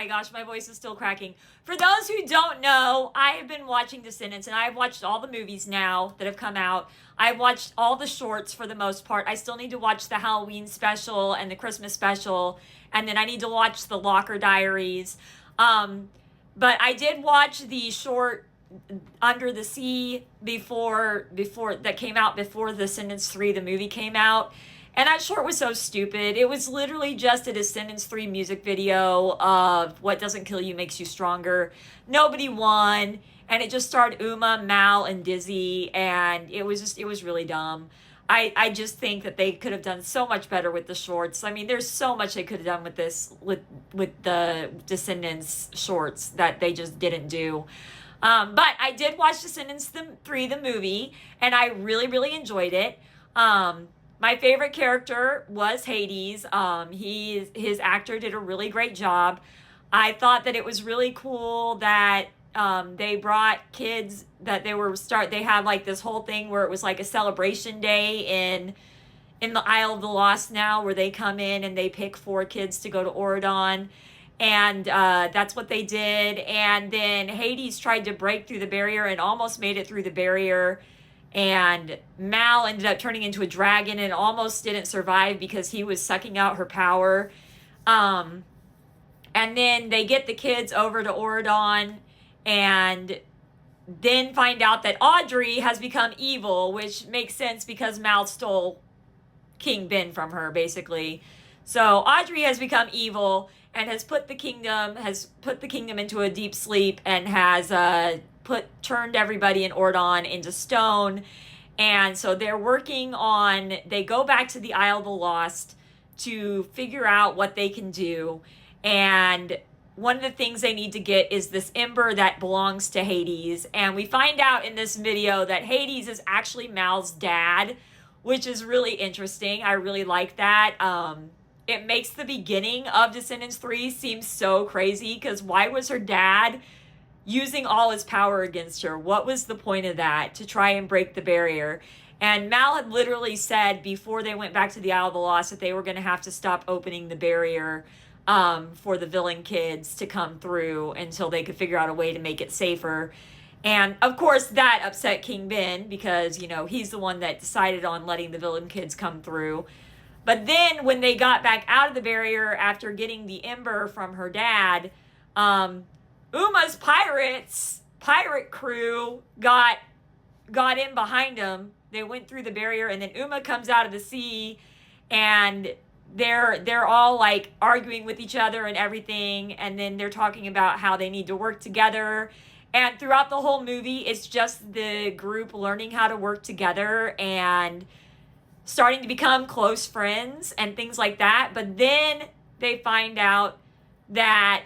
my gosh, my voice is still cracking. For those who don't know, I have been watching Descendants, and I've watched all the movies now that have come out. I've watched all the shorts for the most part. I still need to watch the Halloween special and the Christmas special, and then I need to watch the Locker Diaries. But I did watch the short Under the Sea before that came out before Descendants 3 the movie came out. And that short was so stupid. It was literally just a Descendants 3 music video of what doesn't kill you makes you stronger. Nobody won. And it just starred Uma, Mal, and Dizzy. And it was really dumb. I just think that they could have done so much better with the shorts. I mean, there's so much they could have done with this, with the Descendants shorts that they just didn't do. But I did watch Descendants 3, the movie, and I really, really enjoyed it. My favorite character was Hades. His actor did a really great job. I thought that it was really cool that they brought kids, that they had like this whole thing where it was like a celebration day in the Isle of the Lost now, where they come in and they pick 4 kids to go to Oridon. And that's what they did. And then Hades tried to break through the barrier and almost made it through the barrier. And Mal ended up turning into a dragon and almost didn't survive because he was sucking out her power. And then they get the kids over to Oridon and then find out that Audrey has become evil, which makes sense because Mal stole King Ben from her, basically. So Audrey has become evil and has put the kingdom into a deep sleep and has turned everybody in Oridon into stone. And so they go back to the Isle of the Lost to figure out what they can do. And one of the things they need to get is this ember that belongs to Hades. And we find out in this video that Hades is actually Mal's dad, which is really interesting. I really like that. It makes the beginning of Descendants 3 seem so crazy, because why was her dad using all his power against her? What was the point of that? To try and break the barrier. And Mal had literally said before they went back to the Isle of the Lost that they were going to have to stop opening the barrier for the villain kids to come through until they could figure out a way to make it safer. And of course that upset King Ben, because, he's the one that decided on letting the villain kids come through. But then when they got back out of the barrier after getting the ember from her dad, Uma's pirate crew got in behind them. They went through the barrier, and then Uma comes out of the sea, and they're all like arguing with each other and everything. And then they're talking about how they need to work together. And throughout the whole movie, it's just the group learning how to work together and starting to become close friends and things like that. But then they find out that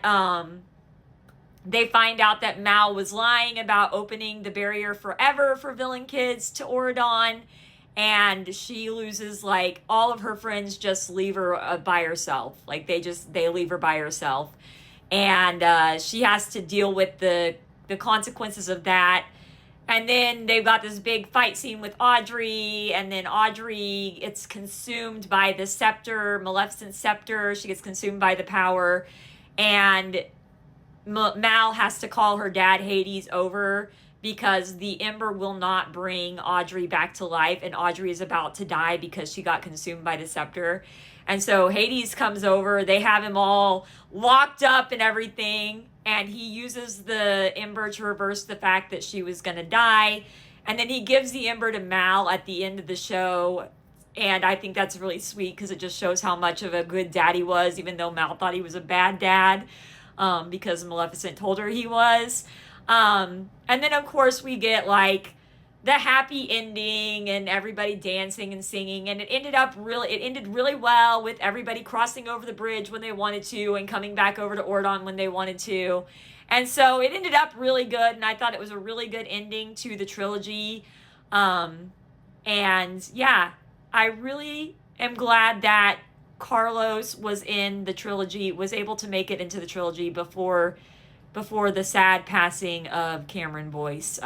Mal was lying about opening the barrier forever for villain kids to Oridon, and she loses, like, all of her friends just leave her by herself. Like, they leave her by herself, and she has to deal with the consequences of that. And then they've got this big fight scene with Audrey, and then Audrey gets consumed by the scepter, Maleficent scepter. She gets consumed by the power, and Mal has to call her dad Hades over because the ember will not bring Audrey back to life, and Audrey is about to die because she got consumed by the scepter. And so Hades comes over. They have him all locked up and everything, and he uses the ember to reverse the fact that she was going to die. And then he gives the ember to Mal at the end of the show, and I think that's really sweet because it just shows how much of a good dad he was, even though Mal thought he was a bad dad, because Maleficent told her he was. And then, of course, we get, like, the happy ending and everybody dancing and singing, and it ended really well with everybody crossing over the bridge when they wanted to and coming back over to Oridon when they wanted to. And so it ended up really good, and I thought it was a really good ending to the trilogy. And yeah, I really am glad that Carlos was in the trilogy, was able to make it into the trilogy before the sad passing of Cameron Boyce.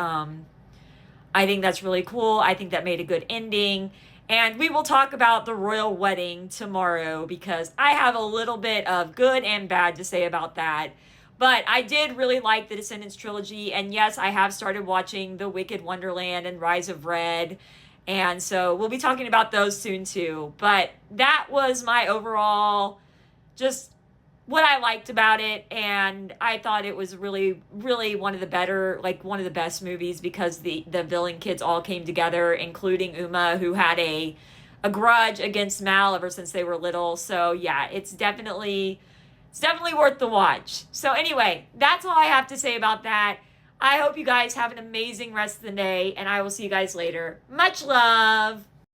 I think that's really cool. I think that made a good ending. And we will talk about the royal wedding tomorrow because I have a little bit of good and bad to say about that. But I did really like the Descendants trilogy. And yes, I have started watching The Wicked Wonderland and Rise of Red. And so we'll be talking about those soon too. But that was my overall, just what I liked about it. And I thought it was really, really one of the better, like one of the best movies because the villain kids all came together, including Uma, who had a grudge against Mal ever since they were little. So yeah, it's definitely worth the watch. So anyway, that's all I have to say about that. I hope you guys have an amazing rest of the day, and I will see you guys later. Much love.